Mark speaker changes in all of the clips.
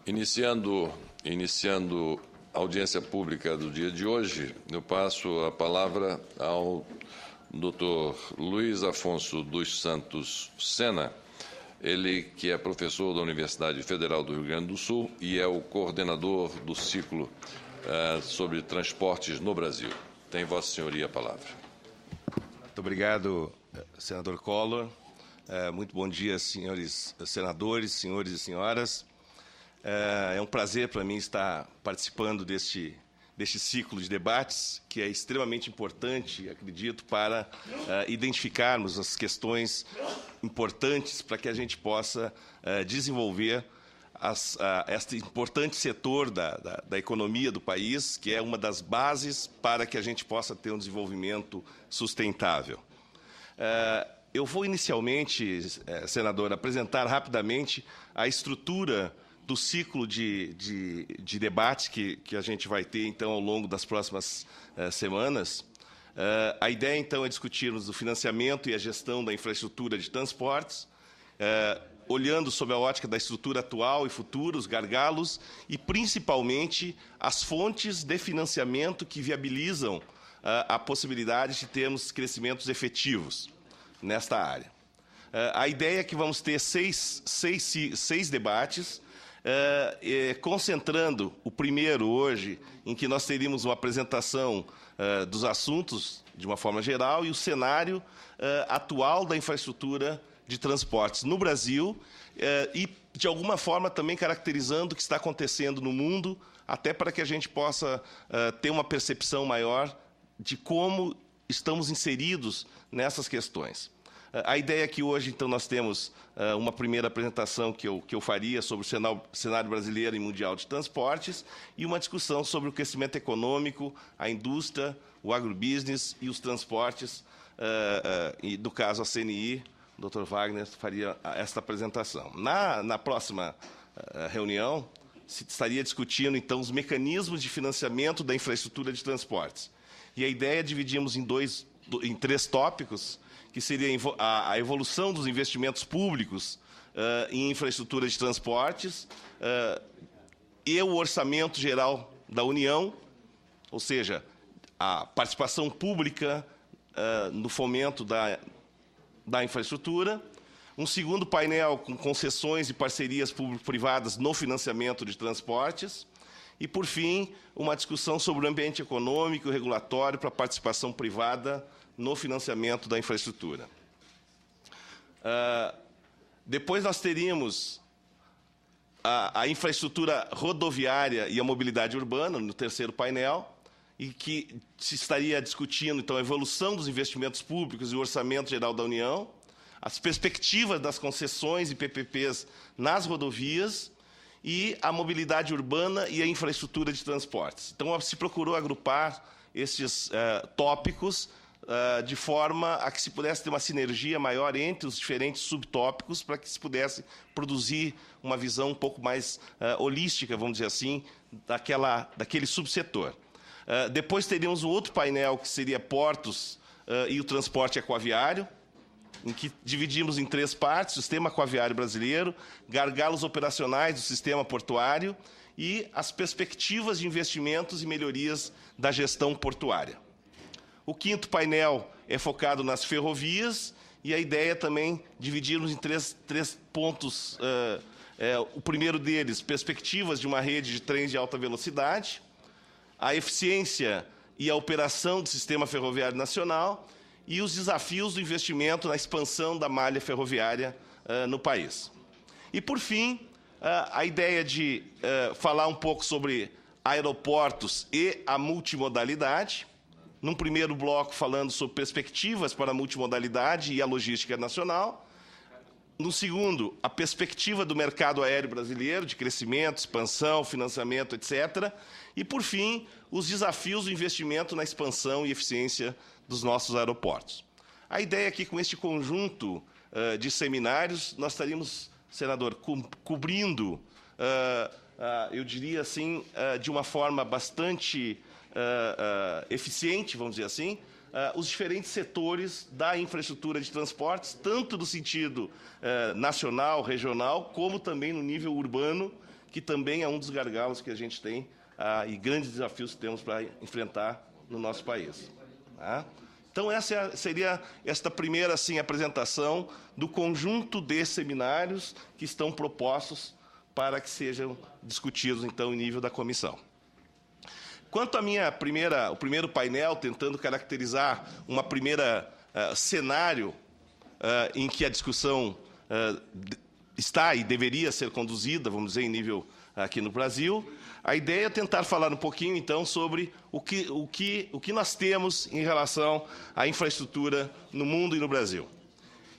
Speaker 1: Iniciando a audiência pública do dia de hoje, eu passo a palavra ao Dr. Luiz Afonso dos Santos Sena, ele que é professor da Universidade Federal do Rio Grande do Sul e é o coordenador do ciclo sobre transportes no Brasil. Tem Vossa Senhoria a palavra.
Speaker 2: Muito obrigado, senador Collor. Muito bom dia, senhores senadores, senhores e senhoras. É um prazer para mim estar participando deste ciclo de debates, que é extremamente importante, acredito, para identificarmos as questões importantes para que a gente possa desenvolver este importante setor da economia do país, que é uma das bases para que a gente possa ter um desenvolvimento sustentável. Eu vou inicialmente, senador, apresentar rapidamente a estrutura do ciclo de debate que a gente vai ter, então, ao longo das próximas semanas. A ideia, então, é discutirmos o financiamento e a gestão da infraestrutura de transportes, olhando sob a ótica da estrutura atual e futura, os gargalos, e, principalmente, as fontes de financiamento que viabilizam a possibilidade de termos crescimentos efetivos nesta área. A ideia é que vamos ter seis debates, concentrando o primeiro hoje, em que nós teríamos uma apresentação dos assuntos, de uma forma geral, e o cenário atual da infraestrutura de transportes no Brasil e, de alguma forma, também caracterizando o que está acontecendo no mundo, até para que a gente possa ter uma percepção maior de como estamos inseridos nessas questões. A ideia é que hoje, então, nós temos uma primeira apresentação que eu faria sobre o cenário brasileiro e mundial de transportes e uma discussão sobre o crescimento econômico, a indústria, o agrobusiness e os transportes, e, do caso, a CNI, o Dr. Wagner faria esta apresentação. Na próxima reunião, se estaria discutindo, então, os mecanismos de financiamento da infraestrutura de transportes. E a ideia é dividimos em três tópicos, que seria a evolução dos investimentos públicos em infraestrutura de transportes e o orçamento geral da União, ou seja, a participação pública no fomento da infraestrutura. Um segundo painel com concessões e parcerias público-privadas no financiamento de transportes. E, por fim, uma discussão sobre o ambiente econômico e regulatório para a participação privada no financiamento da infraestrutura. Depois nós teríamos a infraestrutura rodoviária e a mobilidade urbana, no terceiro painel, e que se estaria discutindo, então, a evolução dos investimentos públicos e o orçamento geral da União, as perspectivas das concessões e PPPs nas rodovias e a mobilidade urbana e a infraestrutura de transportes. Então, se procurou agrupar esses tópicos de forma a que se pudesse ter uma sinergia maior entre os diferentes subtópicos para que se pudesse produzir uma visão um pouco mais holística, vamos dizer assim, daquele subsetor. Depois teríamos um outro painel que seria portos e o transporte aquaviário, em que dividimos em três partes: o sistema aquaviário brasileiro, gargalos operacionais do sistema portuário e as perspectivas de investimentos e melhorias da gestão portuária. O quinto painel é focado nas ferrovias e a ideia é também dividirmos em três pontos. O primeiro deles, perspectivas de uma rede de trens de alta velocidade, a eficiência e a operação do sistema ferroviário nacional e os desafios do investimento na expansão da malha ferroviária no país. E, por fim, a ideia de falar um pouco sobre aeroportos e a multimodalidade, num primeiro bloco falando sobre perspectivas para a multimodalidade e a logística nacional, no segundo, a perspectiva do mercado aéreo brasileiro, de crescimento, expansão, financiamento, etc., e, por fim, os desafios do investimento na expansão e eficiência dos nossos aeroportos. A ideia é que, com este conjunto de seminários, nós estaríamos, senador, cobrindo, eu diria assim, de uma forma bastante eficiente, vamos dizer assim, os diferentes setores da infraestrutura de transportes, tanto no sentido nacional, regional, como também no nível urbano, que também é um dos gargalos que a gente tem e grandes desafios que temos para enfrentar no nosso país. Tá? Então, essa seria esta primeira apresentação do conjunto de seminários que estão propostos para que sejam discutidos, então, em nível da comissão. Quanto o primeiro painel, tentando caracterizar uma primeira cenário em que a discussão está e deveria ser conduzida, vamos dizer, em nível aqui no Brasil, a ideia é tentar falar um pouquinho, então, sobre o que nós temos em relação à infraestrutura no mundo e no Brasil.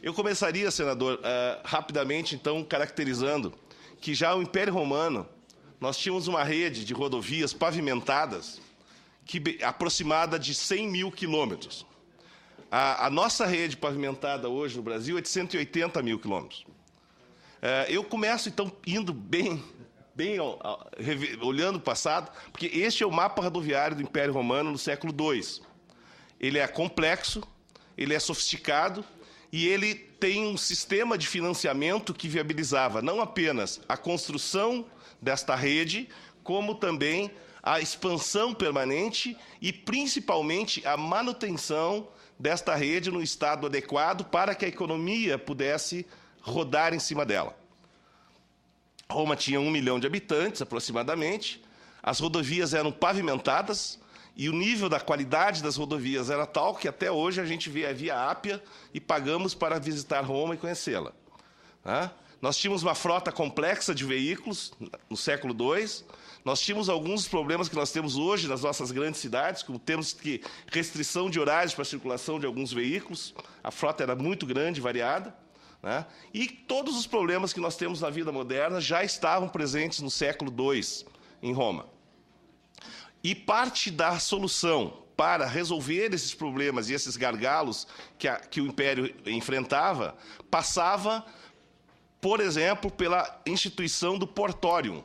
Speaker 2: Eu começaria, senador, rapidamente, então, caracterizando que já o Império Romano, nós tínhamos uma rede de rodovias pavimentadas aproximada de 100 mil quilômetros. A nossa rede pavimentada hoje no Brasil é de 180 mil quilômetros. Eu começo, então, indo olhando o passado, porque este é o mapa rodoviário do Império Romano no século II. Ele é complexo, ele é sofisticado e ele tem um sistema de financiamento que viabilizava não apenas a construção desta rede, como também a expansão permanente e, principalmente, a manutenção desta rede no estado adequado para que a economia pudesse rodar em cima dela. Roma tinha 1 milhão de habitantes, aproximadamente. As rodovias eram pavimentadas e o nível da qualidade das rodovias era tal que até hoje a gente vê a Via Ápia e pagamos para visitar Roma e conhecê-la. Nós tínhamos uma frota complexa de veículos no século II. Nós tínhamos alguns problemas que nós temos hoje nas nossas grandes cidades, como temos restrição de horários para a circulação de alguns veículos. A frota era muito grande, variada. E todos os problemas que nós temos na vida moderna já estavam presentes no século II, em Roma. E parte da solução para resolver esses problemas e esses gargalos que o Império enfrentava, passava, por exemplo, pela instituição do portórium,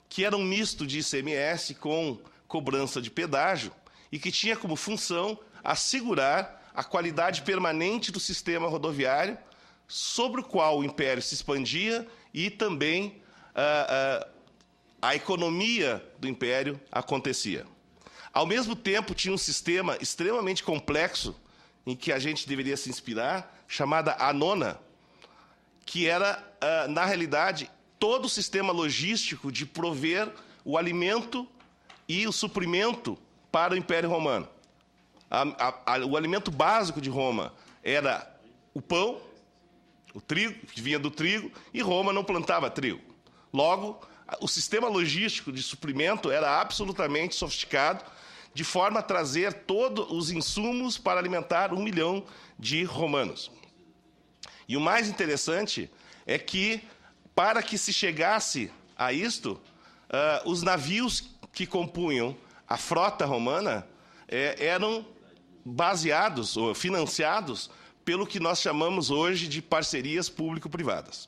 Speaker 2: que era um misto de ICMS com cobrança de pedágio e que tinha como função assegurar a qualidade permanente do sistema rodoviário, sobre o qual o Império se expandia e também a economia do Império acontecia. Ao mesmo tempo, tinha um sistema extremamente complexo em que a gente deveria se inspirar, chamada Anona, que era, na realidade, todo o sistema logístico de prover o alimento e o suprimento para o Império Romano. O alimento básico de Roma era o pão, o trigo, que vinha do trigo, e Roma não plantava trigo. Logo, o sistema logístico de suprimento era absolutamente sofisticado, de forma a trazer todos os insumos para alimentar 1 milhão de romanos. E o mais interessante é que, para que se chegasse a isto, os navios que compunham a frota romana eram baseados ou financiados pelo que nós chamamos hoje de parcerias público-privadas.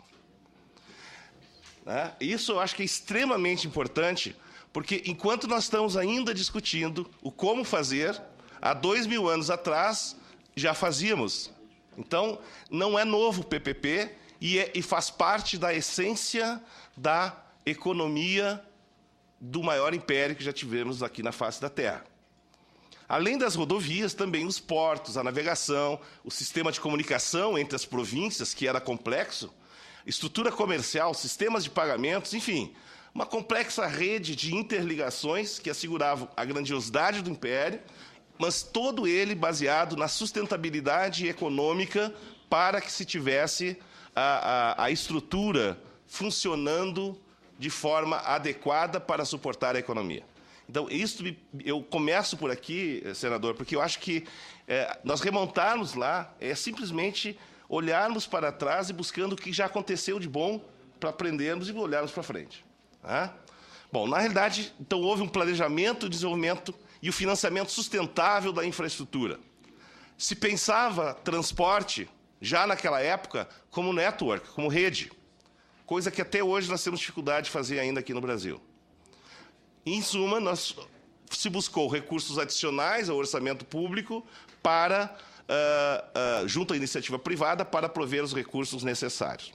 Speaker 2: Isso eu acho que é extremamente importante, porque enquanto nós estamos ainda discutindo o como fazer, há 2.000 anos atrás já fazíamos. Então, não é novo o PPP e faz parte da essência da economia do maior império que já tivemos aqui na face da Terra. Além das rodovias, também os portos, a navegação, o sistema de comunicação entre as províncias, que era complexo, estrutura comercial, sistemas de pagamentos, enfim, uma complexa rede de interligações que asseguravam a grandiosidade do Império, mas todo ele baseado na sustentabilidade econômica para que se tivesse a estrutura funcionando de forma adequada para suportar a economia. Então, eu começo por aqui, senador, porque eu acho que nós remontarmos lá é simplesmente olharmos para trás e buscando o que já aconteceu de bom para aprendermos e olharmos para frente. Bom, na realidade, então, houve um planejamento, desenvolvimento e o financiamento sustentável da infraestrutura. Se pensava transporte, já naquela época, como network, como rede, coisa que até hoje nós temos dificuldade de fazer ainda aqui no Brasil. Em suma, se buscou recursos adicionais ao orçamento público para, junto à iniciativa privada, para prover os recursos necessários.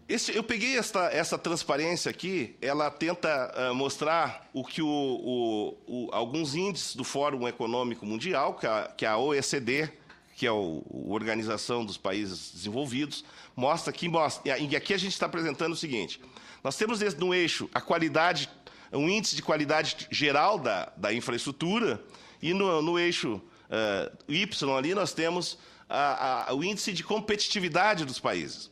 Speaker 2: Eu peguei essa transparência aqui, ela tenta mostrar o que alguns índices do Fórum Econômico Mundial, que é a OECD, que é a Organização dos Países Desenvolvidos, mostra que e aqui a gente está apresentando o seguinte: nós temos no eixo a qualidade, um índice de qualidade geral da infraestrutura, e no eixo Y ali nós temos o índice de competitividade dos países.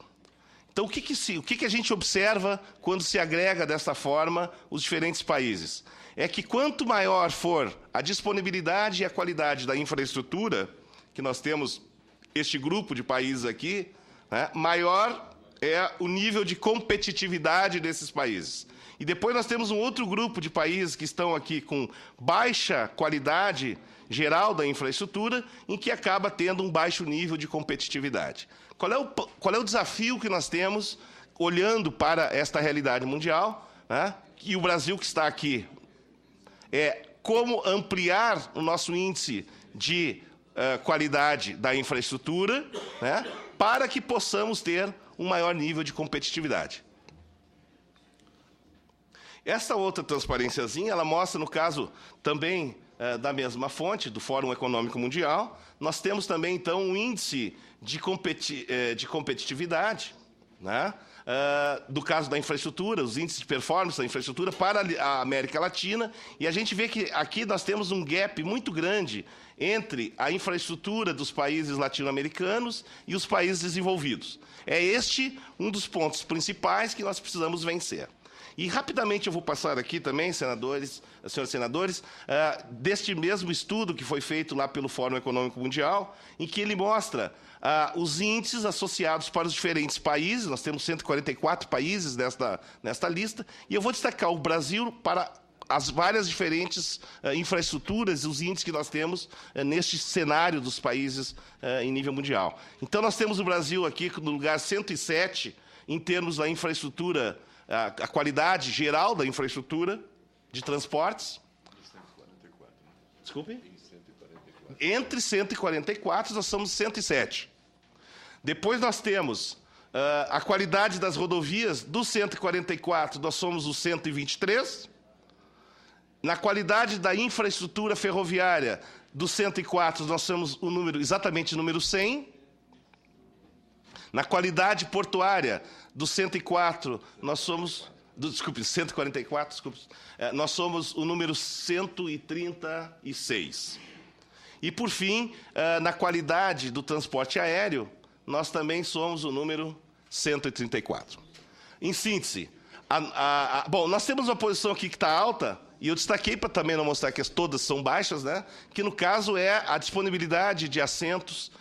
Speaker 2: Então, o que a gente observa quando se agrega dessa forma os diferentes países? É que quanto maior for a disponibilidade e a qualidade da infraestrutura, que nós temos este grupo de países aqui, né, maior é o nível de competitividade desses países. E depois nós temos um outro grupo de países que estão aqui com baixa qualidade geral da infraestrutura, em que acaba tendo um baixo nível de competitividade. Qual é o desafio que nós temos, olhando para esta realidade mundial, né? E o Brasil que está aqui, é como ampliar o nosso índice de qualidade da infraestrutura, né? Para que possamos ter um maior nível de competitividade. Essa outra transparênciazinha, ela mostra, no caso, também da mesma fonte, do Fórum Econômico Mundial, nós temos também, então, um índice de competitividade, né? Do caso da infraestrutura, os índices de performance da infraestrutura para a América Latina, e a gente vê que aqui nós temos um gap muito grande entre a infraestrutura dos países latino-americanos e os países desenvolvidos. É este um dos pontos principais que nós precisamos vencer. E, rapidamente, eu vou passar aqui também, senhores senadores, deste mesmo estudo que foi feito lá pelo Fórum Econômico Mundial, em que ele mostra os índices associados para os diferentes países. Nós temos 144 países nesta lista, e eu vou destacar o Brasil para as várias diferentes infraestruturas e os índices que nós temos neste cenário dos países em nível mundial. Então, nós temos o Brasil aqui no lugar 107, em termos da infraestrutura, a qualidade geral da infraestrutura de transportes. 144. Desculpe? Entre 144, nós somos 107. Depois nós temos a qualidade das rodovias. Dos 144, nós somos os 123. Na qualidade da infraestrutura ferroviária, dos 104, nós somos exatamente o número 100. Na qualidade portuária, dos 104, nós somos... Desculpe, 144, desculpe. Nós somos o número 136. E, por fim, na qualidade do transporte aéreo, nós também somos o número 134. Em síntese, bom, nós temos uma posição aqui que está alta, e eu destaquei para também não mostrar que todas são baixas, né? Que, no caso, é a disponibilidade de assentos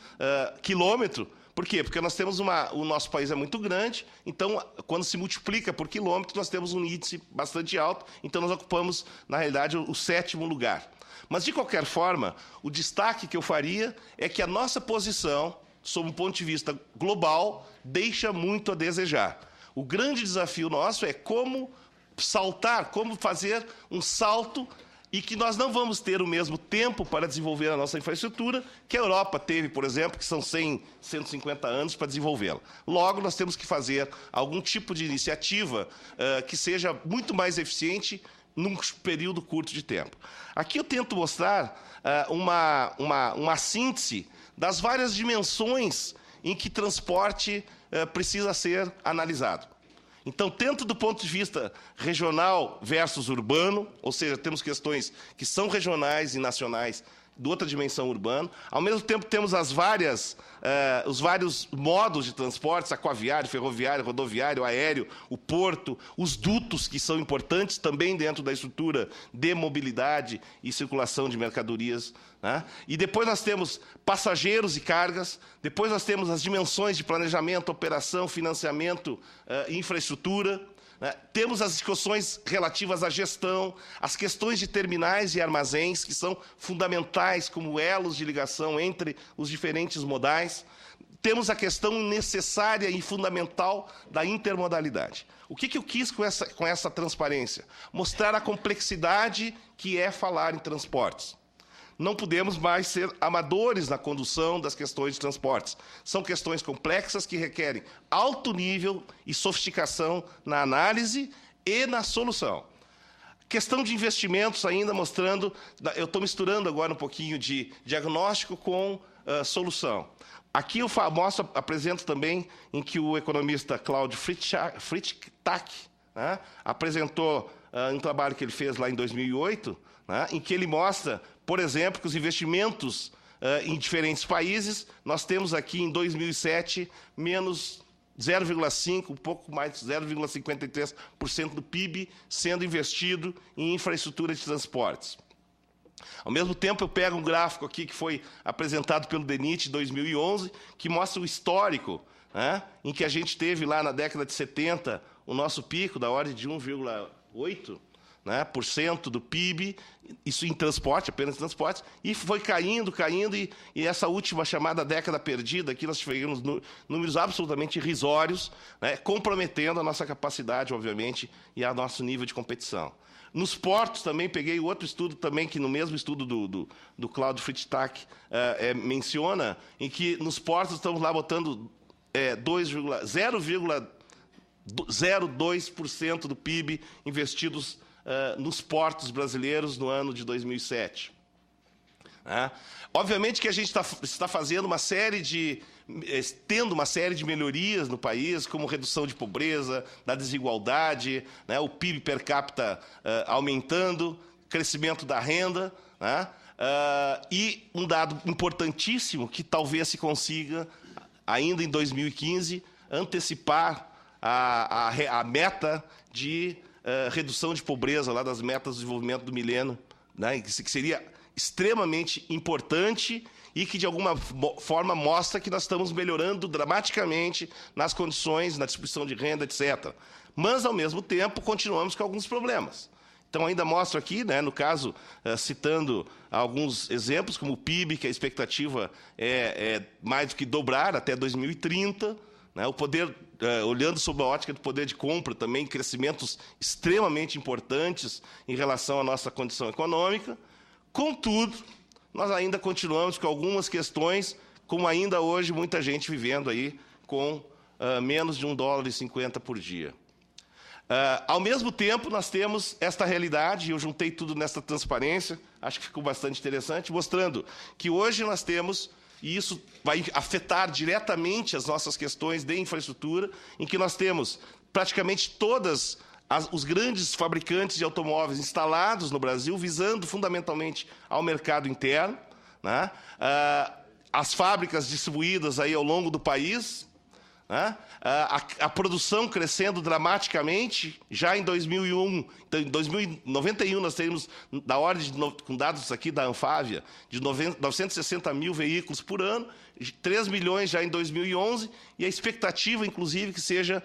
Speaker 2: quilômetro. Por quê? Porque nós temos o nosso país é muito grande, então, quando se multiplica por quilômetro, nós temos um índice bastante alto, então nós ocupamos, na realidade, o 7º lugar. Mas, de qualquer forma, o destaque que eu faria é que a nossa posição, sob um ponto de vista global, deixa muito a desejar. O grande desafio nosso é como saltar, como fazer um salto, e que nós não vamos ter o mesmo tempo para desenvolver a nossa infraestrutura que a Europa teve, por exemplo, que são 100, 150 anos para desenvolvê-la. Logo, nós temos que fazer algum tipo de iniciativa que seja muito mais eficiente num período curto de tempo. Aqui eu tento mostrar uma síntese das várias dimensões em que transporte precisa ser analisado. Então, tanto do ponto de vista regional versus urbano, ou seja, temos questões que são regionais e nacionais de outra dimensão urbana. Ao mesmo tempo, temos os vários modos de transportes, aquaviário, ferroviário, rodoviário, aéreo, o porto, os dutos, que são importantes também dentro da estrutura de mobilidade e circulação de mercadorias, né? E depois nós temos passageiros e cargas, depois nós temos as dimensões de planejamento, operação, financiamento e infraestrutura. Temos as discussões relativas à gestão, as questões de terminais e armazéns, que são fundamentais como elos de ligação entre os diferentes modais. Temos a questão necessária e fundamental da intermodalidade. O que eu quis com essa transparência? Mostrar a complexidade que é falar em transportes. não podemos mais ser amadores na condução das questões de transportes. São questões complexas que requerem alto nível e sofisticação na análise e na solução. Questão de investimentos ainda mostrando, eu estou misturando agora um pouquinho de diagnóstico com solução. Aqui eu apresento também em que o economista Claudio Freytag, né, apresentou um trabalho que ele fez lá em 2008, né, em que ele mostra, por exemplo, que os investimentos em diferentes países, nós temos aqui em 2007 menos 0,5%, um pouco mais de 0,53% do PIB sendo investido em infraestrutura de transportes. Ao mesmo tempo, eu pego um gráfico aqui que foi apresentado pelo DENIT em 2011, que mostra o histórico, né, em que a gente teve lá na década de 70 o nosso pico da ordem de 1,8%, né, por cento do PIB, isso em transporte, apenas em transporte, e foi caindo, e essa última chamada década perdida, aqui nós tivemos números absolutamente irrisórios, né, comprometendo a nossa capacidade, obviamente, e a nosso nível de competição. Nos portos também, peguei outro estudo também, que no mesmo estudo do Claudio Freytag menciona, em que nos portos estamos lá botando 0,02% do PIB investidos nos portos brasileiros no ano de 2007. Obviamente que a gente está fazendo tendo uma série de melhorias no país, como redução de pobreza, da desigualdade, né, o PIB per capita aumentando, crescimento da renda, né, e um dado importantíssimo que talvez se consiga, ainda em 2015, antecipar a meta de redução de pobreza, lá das metas de desenvolvimento do milênio, né, que seria extremamente importante e que, de alguma forma, mostra que nós estamos melhorando dramaticamente nas condições, na distribuição de renda, etc. Mas, ao mesmo tempo, continuamos com alguns problemas. Então, ainda mostro aqui, né, no caso, citando alguns exemplos, como o PIB, que a expectativa é mais do que dobrar até 2030, né, o poder, olhando sob a ótica do poder de compra, também crescimentos extremamente importantes em relação à nossa condição econômica. Contudo, nós ainda continuamos com algumas questões, como ainda hoje muita gente vivendo aí com menos de $1,50 por dia. Ao mesmo tempo, nós temos esta realidade, e eu juntei tudo nesta transparência, acho que ficou bastante interessante, mostrando que hoje nós temos, e isso vai afetar diretamente as nossas questões de infraestrutura, em que nós temos praticamente todas os grandes fabricantes de automóveis instalados no Brasil, visando fundamentalmente ao mercado interno, né? As fábricas distribuídas aí ao longo do país, né? A produção crescendo dramaticamente. Já em 2001, então, em 2091, nós teríamos, da ordem, com dados aqui da Anfávia, de 960 mil veículos por ano, 3 milhões já em 2011, e a expectativa, inclusive, que seja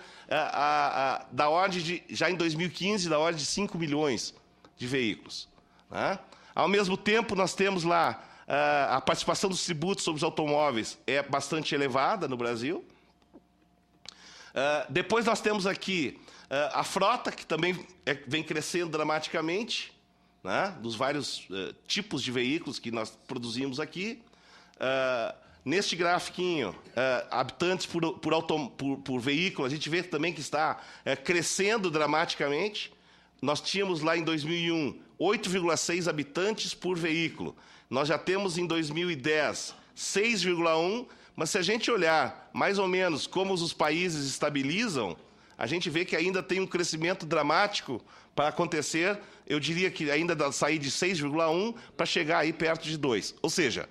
Speaker 2: da ordem de, já em 2015, da ordem de 5 milhões de veículos, né? Ao mesmo tempo, nós temos lá a participação dos tributos sobre os automóveis é bastante elevada no Brasil. Depois nós temos aqui a frota, que também vem crescendo dramaticamente, né, dos vários tipos de veículos que nós produzimos aqui. Neste grafiquinho, habitantes por veículo, a gente vê também que está crescendo dramaticamente. Nós tínhamos lá em 2001 8,6 habitantes por veículo. Nós já temos em 2010 6,1, mas se a gente olhar mais ou menos como os países estabilizam, a gente vê que ainda tem um crescimento dramático para acontecer. Eu diria que ainda sair de 6,1 para chegar aí perto de 2. Ou seja,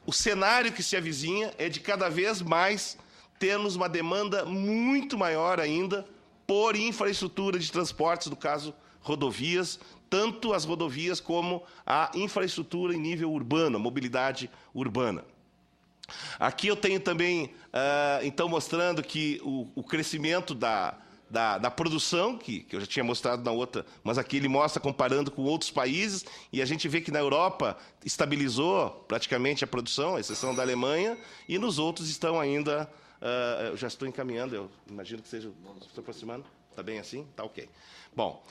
Speaker 2: o cenário que se avizinha é de cada vez mais termos uma demanda muito maior ainda por infraestrutura de transportes, no caso, rodovias, tanto as rodovias como a infraestrutura em nível urbano, a mobilidade urbana. Aqui eu tenho também, então, mostrando que o crescimento da produção, que eu já tinha mostrado na outra, mas aqui ele mostra comparando com outros países, e a gente vê que na Europa estabilizou praticamente a produção, à exceção da Alemanha, e nos outros estão ainda eu já estou encaminhando, eu imagino que seja... Estou aproximando? Está bem assim? Está ok. Bom,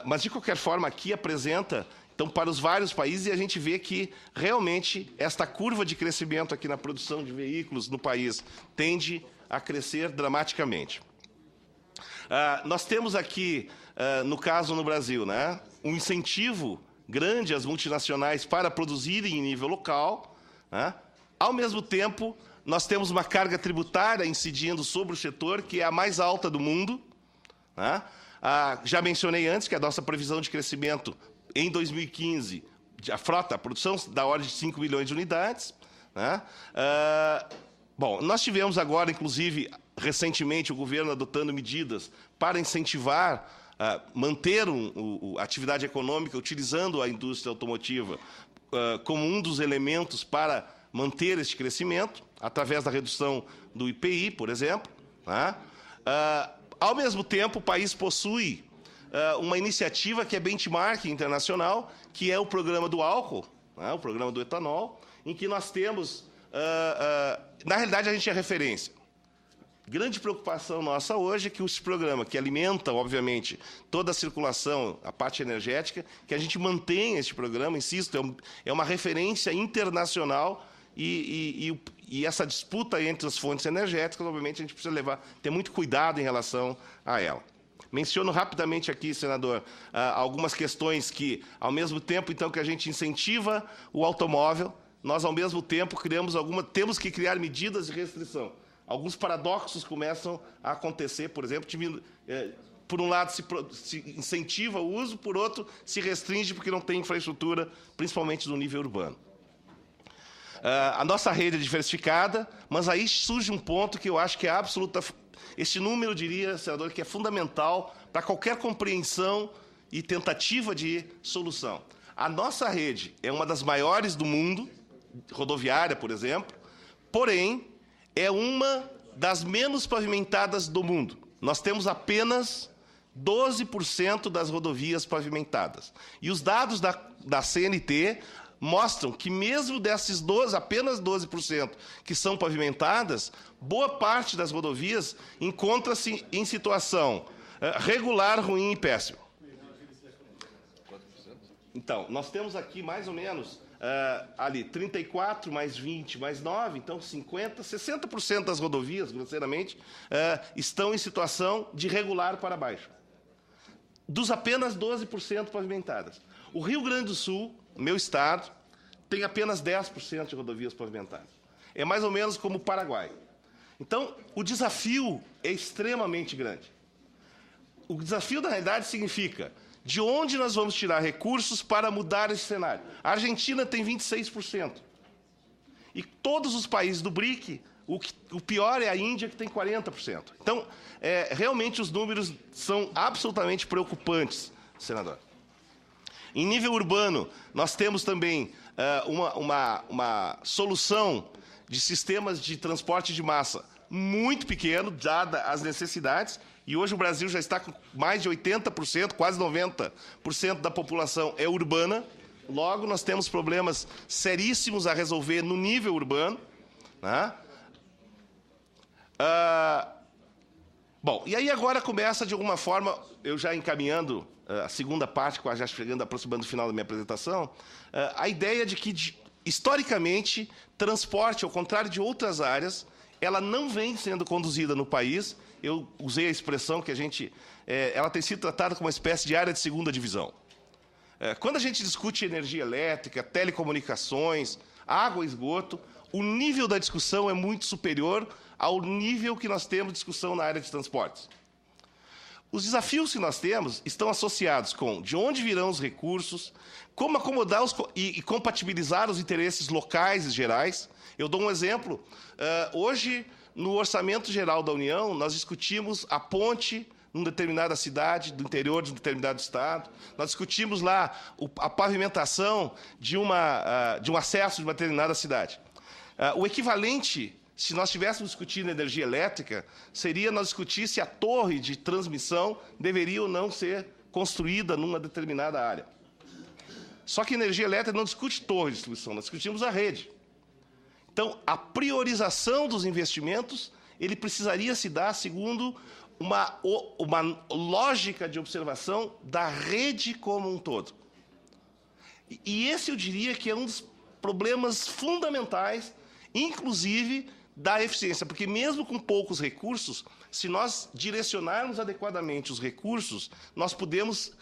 Speaker 2: mas, de qualquer forma, aqui apresenta, então, para os vários países, e a gente vê que, realmente, esta curva de crescimento aqui na produção de veículos no país tende a crescer dramaticamente. Nós temos aqui, no caso no Brasil, né, um incentivo grande às multinacionais para produzirem em nível local, né? Ao mesmo tempo, nós temos uma carga tributária incidindo sobre o setor, que é a mais alta do mundo, né? Já mencionei antes que a nossa previsão de crescimento em 2015, a produção da ordem de 5 milhões de unidades, né? Bom, nós tivemos agora, inclusive, recentemente, o governo adotando medidas para incentivar, manter a atividade econômica, utilizando a indústria automotiva como um dos elementos para manter este crescimento, através da redução do IPI, por exemplo, né? Ao mesmo tempo, o país possui uma iniciativa que é benchmark internacional, que é o programa do álcool, né? O programa do etanol, em que nós temos... na realidade, a gente é referência. Grande preocupação nossa hoje é que esse programa, que alimenta, obviamente, toda a circulação, a parte energética, que a gente mantenha este programa, insisto, é uma referência internacional e essa disputa entre as fontes energéticas, obviamente, a gente precisa ter muito cuidado em relação a ela. Menciono rapidamente aqui, senador, algumas questões que, ao mesmo tempo, então, que a gente incentiva o automóvel, nós, ao mesmo tempo, temos que criar medidas de restrição. Alguns paradoxos começam a acontecer, por exemplo, por um lado se incentiva o uso, por outro se restringe porque não tem infraestrutura, principalmente no nível urbano. A nossa rede é diversificada, mas aí surge um ponto que eu acho que é absoluta... Este número, eu diria, senador, que é fundamental para qualquer compreensão e tentativa de solução. A nossa rede é uma das maiores do mundo, rodoviária, por exemplo, porém, é uma das menos pavimentadas do mundo. Nós temos apenas 12% das rodovias pavimentadas. E os dados da CNT mostram que, mesmo desses apenas 12% que são pavimentadas, boa parte das rodovias encontra-se em situação regular, ruim e péssima. Então, nós temos aqui mais ou menos... ali, 34 mais 20 mais 9, então 50%, 60% das rodovias, grosseiramente, estão em situação de regular para baixo. Dos apenas 12% pavimentadas. O Rio Grande do Sul, meu estado, tem apenas 10% de rodovias pavimentadas. É mais ou menos como o Paraguai. Então, o desafio é extremamente grande. O desafio, na realidade, significa... De onde nós vamos tirar recursos para mudar esse cenário? A Argentina tem 26%. E todos os países do BRIC, o pior é a Índia, que tem 40%. Então, realmente, os números são absolutamente preocupantes, senador. Em nível urbano, nós temos também uma solução de sistemas de transporte de massa muito pequeno, dada as necessidades, e hoje o Brasil já está com mais de 80%, quase 90% da população é urbana. Logo, nós temos problemas seríssimos a resolver no nível urbano, né? Bom, e aí agora começa, de alguma forma, eu já encaminhando a segunda parte, quase já aproximando do final da minha apresentação, a ideia de que, historicamente, transporte, ao contrário de outras áreas, ela não vem sendo conduzida no país. Eu usei a expressão que ela tem sido tratada como uma espécie de área de segunda divisão. Quando a gente discute energia elétrica, telecomunicações, água e esgoto, o nível da discussão é muito superior ao nível que nós temos de discussão na área de transportes. Os desafios que nós temos estão associados com de onde virão os recursos, como acomodar e compatibilizar os interesses locais e gerais. Eu dou um exemplo. Hoje, no Orçamento Geral da União, nós discutimos a ponte em determinada cidade, do interior de um determinado estado. Nós discutimos lá a pavimentação de um acesso de uma determinada cidade. O equivalente, se nós estivéssemos discutindo energia elétrica, seria nós discutir se a torre de transmissão deveria ou não ser construída numa determinada área. Só que energia elétrica não discute torre de distribuição, nós discutimos a rede. Então, a priorização dos investimentos ele precisaria se dar segundo uma lógica de observação da rede como um todo. E esse, eu diria, que é um dos problemas fundamentais, inclusive, da eficiência, porque mesmo com poucos recursos, se nós direcionarmos adequadamente os recursos, nós podemos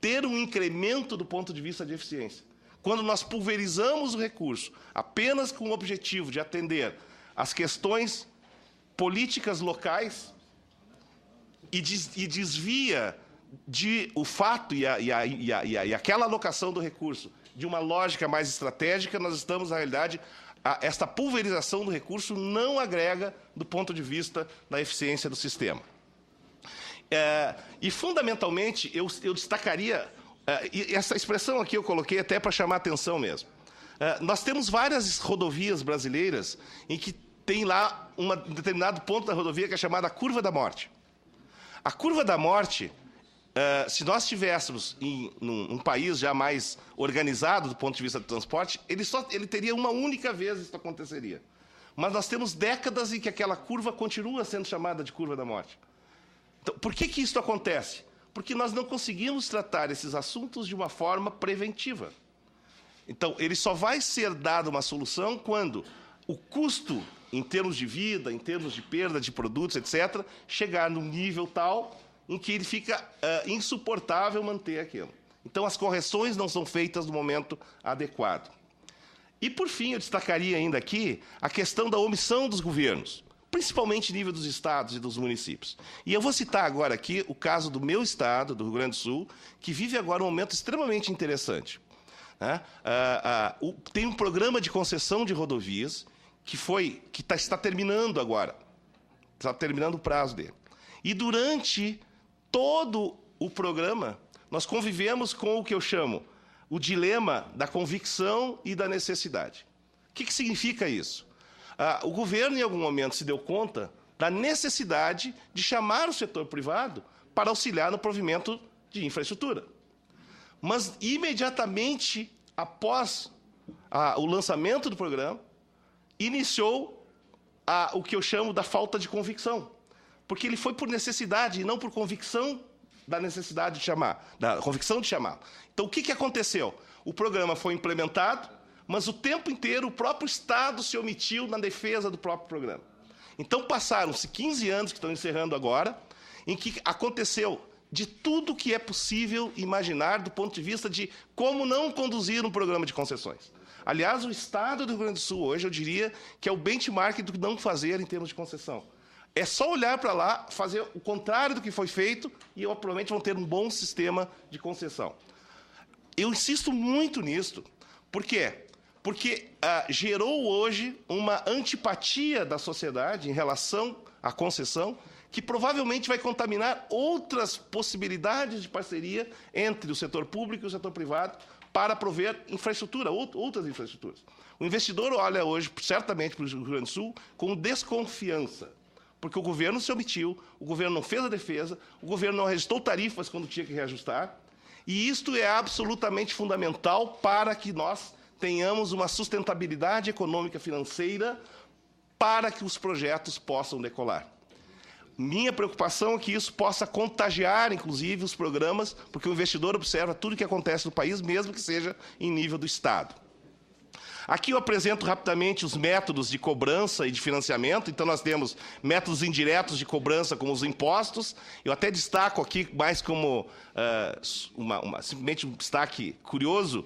Speaker 2: ter um incremento do ponto de vista de eficiência. Quando nós pulverizamos o recurso apenas com o objetivo de atender às questões políticas locais e desvia o fato e aquela alocação do recurso de uma lógica mais estratégica, nós estamos, na realidade, esta pulverização do recurso não agrega do ponto de vista da eficiência do sistema. E, fundamentalmente, eu destacaria, e essa expressão aqui eu coloquei até para chamar a atenção mesmo. Nós temos várias rodovias brasileiras em que tem lá um determinado ponto da rodovia que é chamada Curva da Morte. A Curva da Morte, se nós estivéssemos em um país já mais organizado do ponto de vista do transporte, ele teria uma única vez isso aconteceria. Mas nós temos décadas em que aquela curva continua sendo chamada de Curva da Morte. Então, por que isso acontece? Porque nós não conseguimos tratar esses assuntos de uma forma preventiva. Então, ele só vai ser dado uma solução quando o custo, em termos de vida, em termos de perda de produtos, etc., chegar num nível tal em que ele fica insuportável manter aquilo. Então, as correções não são feitas no momento adequado. E, por fim, eu destacaria ainda aqui a questão da omissão dos governos, principalmente em nível dos estados e dos municípios. E eu vou citar agora aqui o caso do meu estado, do Rio Grande do Sul, que vive agora um momento extremamente interessante. Tem um programa de concessão de rodovias que está terminando agora. Está terminando o prazo dele. E durante todo o programa, nós convivemos com o que eu chamo o dilema da convicção e da necessidade. O que significa isso? O governo, em algum momento, se deu conta da necessidade de chamar o setor privado para auxiliar no provimento de infraestrutura. Mas, imediatamente após o lançamento do programa, iniciou o que eu chamo da falta de convicção. Porque ele foi por necessidade e não por convicção da necessidade de chamar, da convicção de chamar. Então, o que aconteceu? O programa foi implementado, mas o tempo inteiro o próprio Estado se omitiu na defesa do próprio programa. Então, passaram-se 15 anos, que estão encerrando agora, em que aconteceu de tudo que é possível imaginar do ponto de vista de como não conduzir um programa de concessões. Aliás, o Estado do Rio Grande do Sul, hoje, eu diria que é o benchmark do que não fazer em termos de concessão. É só olhar para lá, fazer o contrário do que foi feito, e provavelmente vão ter um bom sistema de concessão. Eu insisto muito nisso. Por quê? Porque gerou hoje uma antipatia da sociedade em relação à concessão, que provavelmente vai contaminar outras possibilidades de parceria entre o setor público e o setor privado para prover infraestrutura, outras infraestruturas. O investidor olha hoje, certamente, para o Rio Grande do Sul com desconfiança, porque o governo se omitiu, o governo não fez a defesa, o governo não reajustou tarifas quando tinha que reajustar, e isto é absolutamente fundamental para que nós tenhamos uma sustentabilidade econômica financeira para que os projetos possam decolar. Minha preocupação é que isso possa contagiar, inclusive, os programas, porque o investidor observa tudo o que acontece no país, mesmo que seja em nível do Estado. Aqui eu apresento rapidamente os métodos de cobrança e de financiamento. Então, nós temos métodos indiretos de cobrança, como os impostos. Eu até destaco aqui mais como simplesmente um destaque curioso,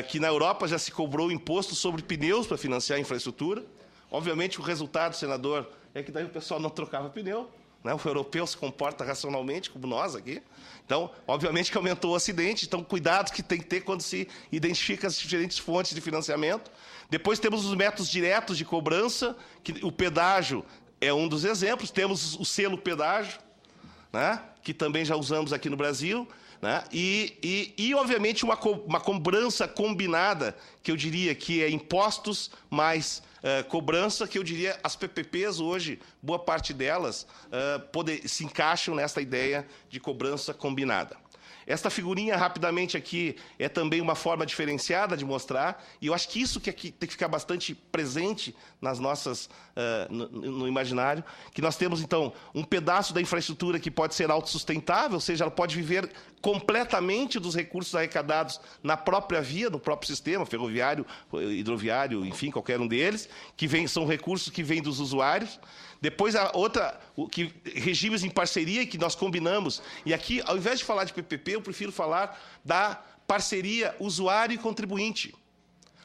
Speaker 2: que na Europa já se cobrou imposto sobre pneus para financiar a infraestrutura. Obviamente, o resultado, senador, é que daí o pessoal não trocava pneu. Né? O europeu se comporta racionalmente, como nós aqui. Então, obviamente que aumentou o acidente. Então, cuidados que tem que ter quando se identifica as diferentes fontes de financiamento. Depois temos os métodos diretos de cobrança, que o pedágio é um dos exemplos. Temos o selo pedágio, né? Que também já usamos aqui no Brasil. Né? E obviamente, uma cobrança combinada, que eu diria que é impostos mais cobrança, que eu diria as PPPs hoje, boa parte delas, se encaixam nessa ideia de cobrança combinada. Esta figurinha, rapidamente, aqui, é também uma forma diferenciada de mostrar, e eu acho que isso que aqui tem que ficar bastante presente nas nossas, no imaginário, que nós temos, então, um pedaço da infraestrutura que pode ser autossustentável, ou seja, ela pode viver completamente dos recursos arrecadados na própria via, no próprio sistema, ferroviário, hidroviário, enfim, qualquer um deles, são recursos que vêm dos usuários. Depois, regimes em parceria que nós combinamos. E aqui, ao invés de falar de PPP, eu prefiro falar da parceria usuário e contribuinte.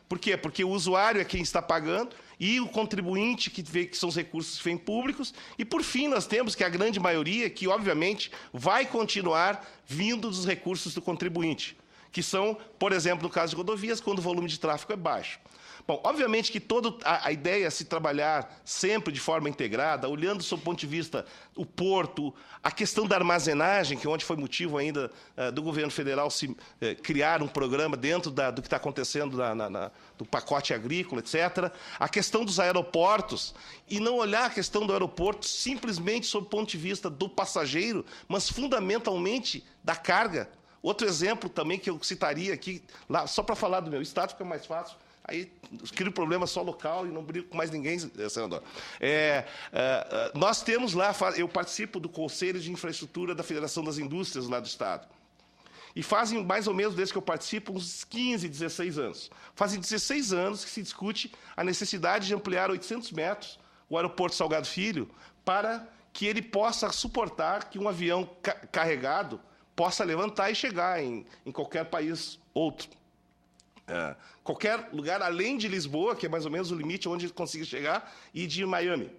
Speaker 2: Por quê? Porque o usuário é quem está pagando e o contribuinte, que são os recursos que vêm públicos. E, por fim, nós temos que a grande maioria, que, obviamente, vai continuar vindo dos recursos do contribuinte, que são, por exemplo, no caso de rodovias, quando o volume de tráfego é baixo. Bom, obviamente que toda a ideia é se trabalhar sempre de forma integrada, olhando do seu ponto de vista o porto, a questão da armazenagem, que ontem foi motivo ainda do governo federal criar um programa dentro do que está acontecendo do pacote agrícola, etc. A questão dos aeroportos, e não olhar a questão do aeroporto simplesmente sob o ponto de vista do passageiro, mas fundamentalmente da carga. Outro exemplo também que eu citaria aqui, só para falar do meu estado, fica mais fácil. Aí cria um problema só local e não brigo com mais ninguém, senador. Nós temos lá, eu participo do Conselho de Infraestrutura da Federação das Indústrias lá do Estado. E fazem, mais ou menos, desde que eu participo, uns 15, 16 anos. Fazem 16 anos que se discute a necessidade de ampliar 800 metros o aeroporto Salgado Filho para que ele possa suportar que um avião carregado possa levantar e chegar em qualquer país outro. Qualquer lugar além de Lisboa, que é mais ou menos o limite onde ele consiga chegar, e de Miami.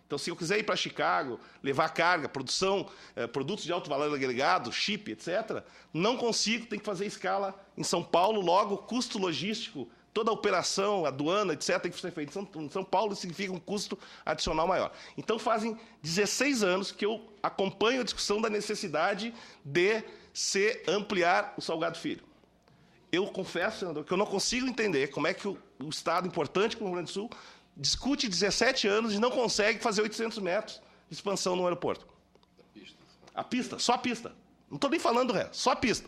Speaker 2: Então, se eu quiser ir para Chicago, levar carga, produtos de alto valor agregado, chip, etc., não consigo, tem que fazer escala em São Paulo, logo, custo logístico, toda a operação, aduana, etc., tem que ser feito em São Paulo, significa um custo adicional maior. Então, fazem 16 anos que eu acompanho a discussão da necessidade de se ampliar o Salgado Filho. Eu confesso, senador, que eu não consigo entender como é que o Estado importante como o Rio Grande do Sul discute 17 anos e não consegue fazer 800 metros de expansão no aeroporto. A pista, só a pista. Não estou nem falando do resto, só a pista.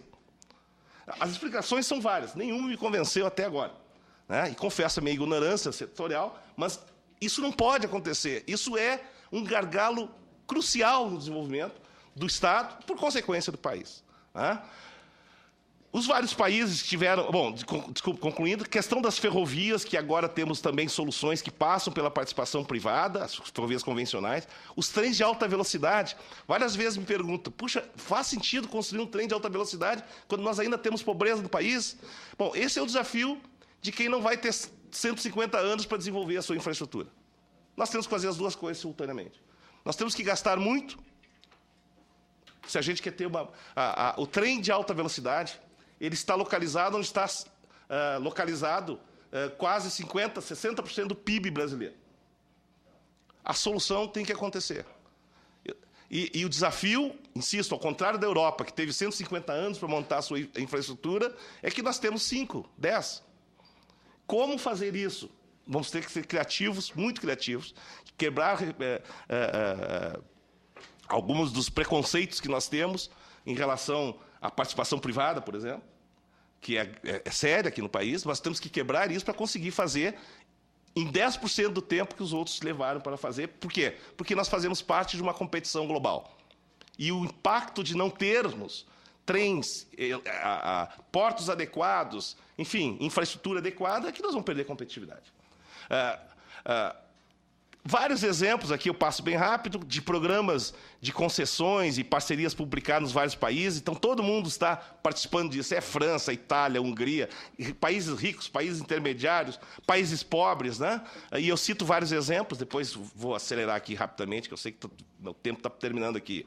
Speaker 2: As explicações são várias, nenhuma me convenceu até agora. Né? E confesso a minha ignorância setorial, mas isso não pode acontecer. Isso é um gargalo crucial no desenvolvimento do Estado, por consequência do país. Né? Os vários países que tiveram... Bom, desculpa, concluindo, questão das ferrovias, que agora temos também soluções que passam pela participação privada, as ferrovias convencionais. Os trens de alta velocidade. Várias vezes me perguntam, puxa, faz sentido construir um trem de alta velocidade quando nós ainda temos pobreza no país? Bom, esse é o desafio de quem não vai ter 150 anos para desenvolver a sua infraestrutura. Nós temos que fazer as duas coisas simultaneamente. Nós temos que gastar muito, se a gente quer ter o trem de alta velocidade. Ele está localizado onde está localizado quase 50%, 60% do PIB brasileiro. A solução tem que acontecer. E o desafio, insisto, ao contrário da Europa, que teve 150 anos para montar a sua infraestrutura, é que nós temos 5, 10. Como fazer isso? Vamos ter que ser criativos, muito criativos, quebrar alguns dos preconceitos que nós temos em relação à participação privada, por exemplo, que é séria aqui no país, mas temos que quebrar isso para conseguir fazer em 10% do tempo que os outros levaram para fazer. Por quê? Porque nós fazemos parte de uma competição global. E o impacto de não termos trens, portos adequados, enfim, infraestrutura adequada, é que nós vamos perder competitividade. Vários exemplos, aqui eu passo bem rápido, de programas de concessões e parcerias publicadas nos vários países. Então, todo mundo está participando disso. É França, Itália, Hungria, países ricos, países intermediários, países pobres. Né? E eu cito vários exemplos, depois vou acelerar aqui rapidamente, que eu sei que o tempo está terminando aqui.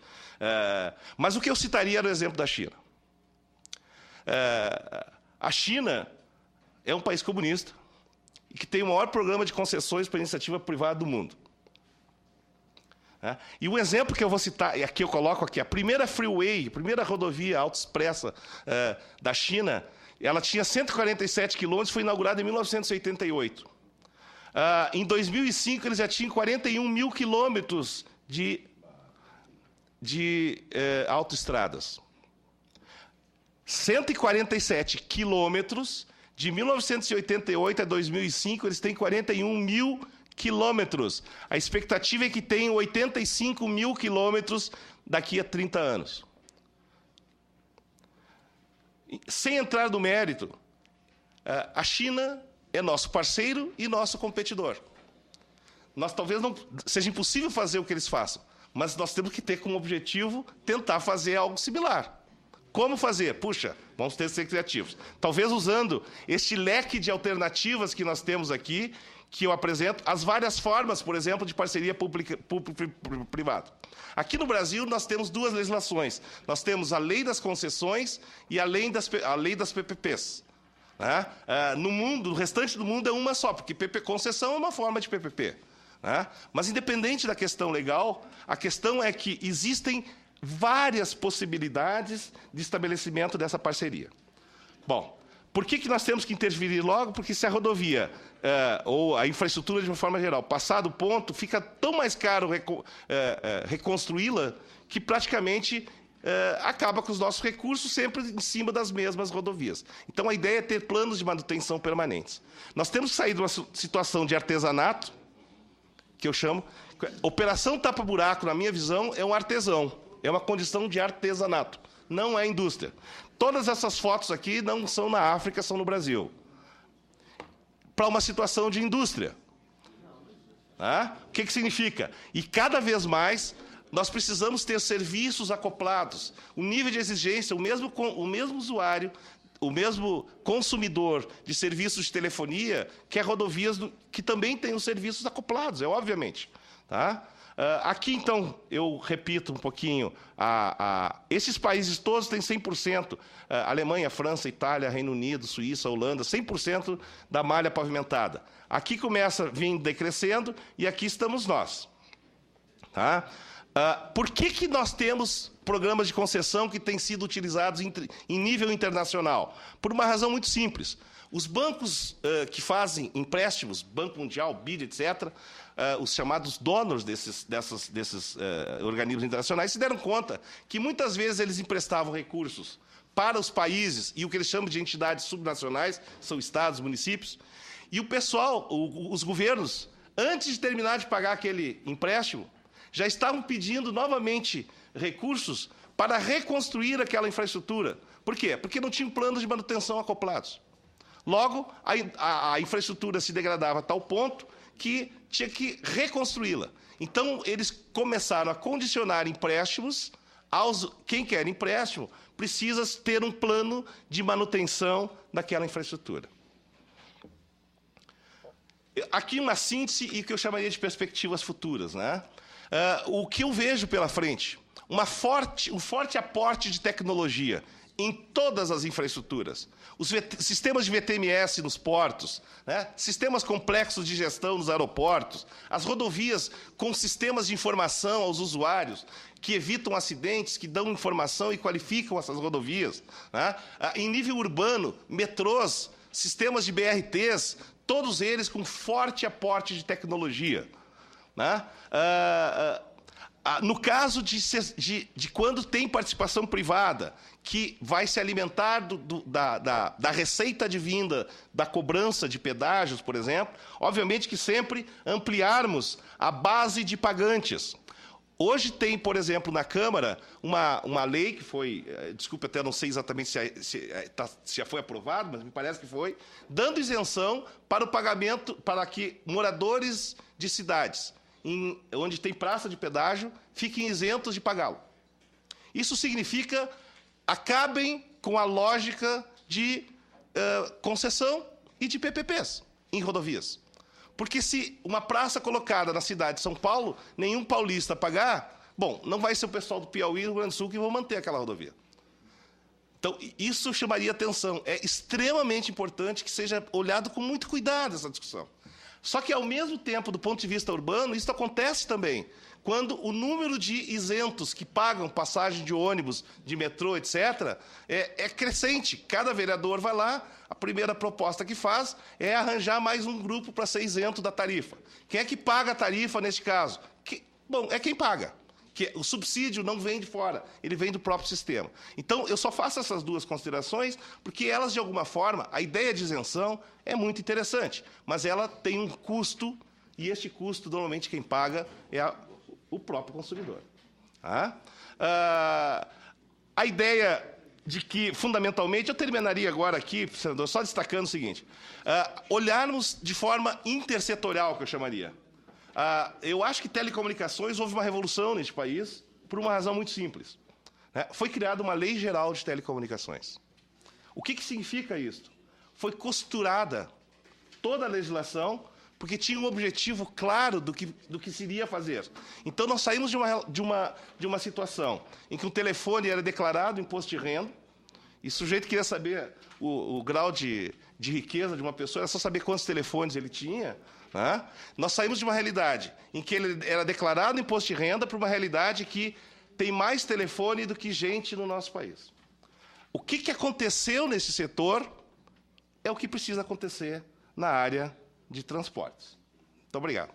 Speaker 2: Mas o que eu citaria era o exemplo da China. A China é um país comunista, e que tem o maior programa de concessões para iniciativa privada do mundo. E o exemplo que eu vou citar, e aqui eu coloco aqui, a primeira freeway, a primeira rodovia autoexpressa da China, ela tinha 147 quilômetros, foi inaugurada em 1988. Em 2005, eles já tinham 41 mil quilômetros de autoestradas. 147 quilômetros. De 1988 a 2005, eles têm 41 mil quilômetros. A expectativa é que tenham 85 mil quilômetros daqui a 30 anos. Sem entrar no mérito, a China é nosso parceiro e nosso competidor. Nós talvez não seja impossível fazer o que eles façam, mas nós temos que ter como objetivo tentar fazer algo similar. Como fazer? Puxa, vamos ter que ser criativos. Talvez usando este leque de alternativas que nós temos aqui, que eu apresento, as várias formas, por exemplo, de parceria público-privada. Aqui no Brasil, nós temos duas legislações. Nós temos a Lei das Concessões e a Lei das PPPs. Né? No restante do mundo é uma só, porque concessão é uma forma de PPP. Né? Mas, independente da questão legal, a questão é que existem várias possibilidades de estabelecimento dessa parceria. Bom, por que nós temos que intervir logo? Porque se a rodovia ou a infraestrutura de uma forma geral passar do ponto, fica tão mais caro reconstruí-la que praticamente acaba com os nossos recursos sempre em cima das mesmas rodovias. Então, a ideia é ter planos de manutenção permanentes. Nós temos que sair de uma situação de artesanato, que eu chamo... Operação tapa-buraco, na minha visão, é um artesão. É uma condição de artesanato, não é indústria. Todas essas fotos aqui não são na África, são no Brasil. Para uma situação de indústria. O que significa? E cada vez mais nós precisamos ter serviços acoplados. O nível de exigência, o mesmo usuário, o mesmo consumidor de serviços de telefonia, quer rodovias que também tenham serviços acoplados, obviamente. Aqui, então, eu repito um pouquinho, esses países todos têm 100%, Alemanha, França, Itália, Reino Unido, Suíça, Holanda, 100% da malha pavimentada. Aqui começa a vir decrescendo e aqui estamos nós. Por que nós temos programas de concessão que têm sido utilizados em nível internacional? Por uma razão muito simples. Os bancos que fazem empréstimos, Banco Mundial, BID, etc., os chamados donors desses organismos internacionais, se deram conta que muitas vezes eles emprestavam recursos para os países, e o que eles chamam de entidades subnacionais, são estados, municípios, e o pessoal, os governos, antes de terminar de pagar aquele empréstimo, já estavam pedindo novamente recursos para reconstruir aquela infraestrutura. Por quê? Porque não tinham planos de manutenção acoplados. Logo, a infraestrutura se degradava a tal ponto que tinha que reconstruí-la. Então, eles começaram a condicionar empréstimos quem quer empréstimo precisa ter um plano de manutenção daquela infraestrutura. Aqui uma síntese e o que eu chamaria de perspectivas futuras. O que eu vejo pela frente? Um forte aporte de tecnologia em todas as infraestruturas. Os sistemas de VTMS nos portos, sistemas complexos de gestão nos aeroportos, as rodovias com sistemas de informação aos usuários, que evitam acidentes, que dão informação e qualificam essas rodovias. Em nível urbano, metrôs, sistemas de BRTs, todos eles com forte aporte de tecnologia. No caso de quando tem participação privada, que vai se alimentar da receita advinda da cobrança de pedágios, por exemplo, obviamente que sempre ampliarmos a base de pagantes. Hoje tem, por exemplo, na Câmara, uma lei que foi, desculpe, até não sei exatamente se já foi aprovado, mas me parece que foi, dando isenção para o pagamento, para que moradores de cidades, onde tem praça de pedágio, fiquem isentos de pagá-lo. Isso significa acabem com a lógica de concessão e de PPPs em rodovias. Porque se uma praça colocada na cidade de São Paulo, nenhum paulista pagar, bom, não vai ser o pessoal do Piauí e do Rio Grande do Sul que vão manter aquela rodovia. Então, isso chamaria atenção. É extremamente importante que seja olhado com muito cuidado essa discussão. Só que, ao mesmo tempo, do ponto de vista urbano, isso acontece também. Quando o número de isentos que pagam passagem de ônibus, de metrô, etc., é crescente. Cada vereador vai lá, a primeira proposta que faz é arranjar mais um grupo para ser isento da tarifa. Quem é que paga a tarifa neste caso? Bom, é quem paga. que o subsídio não vem de fora, ele vem do próprio sistema. Então, eu só faço essas duas considerações porque elas, de alguma forma, a ideia de isenção é muito interessante, mas ela tem um custo, e este custo, normalmente, quem paga é o próprio consumidor. Tá? A ideia de que, fundamentalmente, eu terminaria agora aqui, senador, só destacando o seguinte, olharmos de forma intersetorial, que eu chamaria. Eu acho que telecomunicações houve uma revolução neste país por uma razão muito simples. Né? Foi criada uma lei geral de telecomunicações. O que significa isso? Foi costurada toda a legislação porque tinha um objetivo claro do que se iria fazer. Então, nós saímos de uma situação em que o telefone era declarado imposto de renda, e o sujeito queria saber o grau de riqueza de uma pessoa, era só saber quantos telefones ele tinha. Né? Nós saímos de uma realidade em que ele era declarado imposto de renda para uma realidade que tem mais telefone do que gente no nosso país. O que aconteceu nesse setor é o que precisa acontecer na área de transportes. Muito obrigado.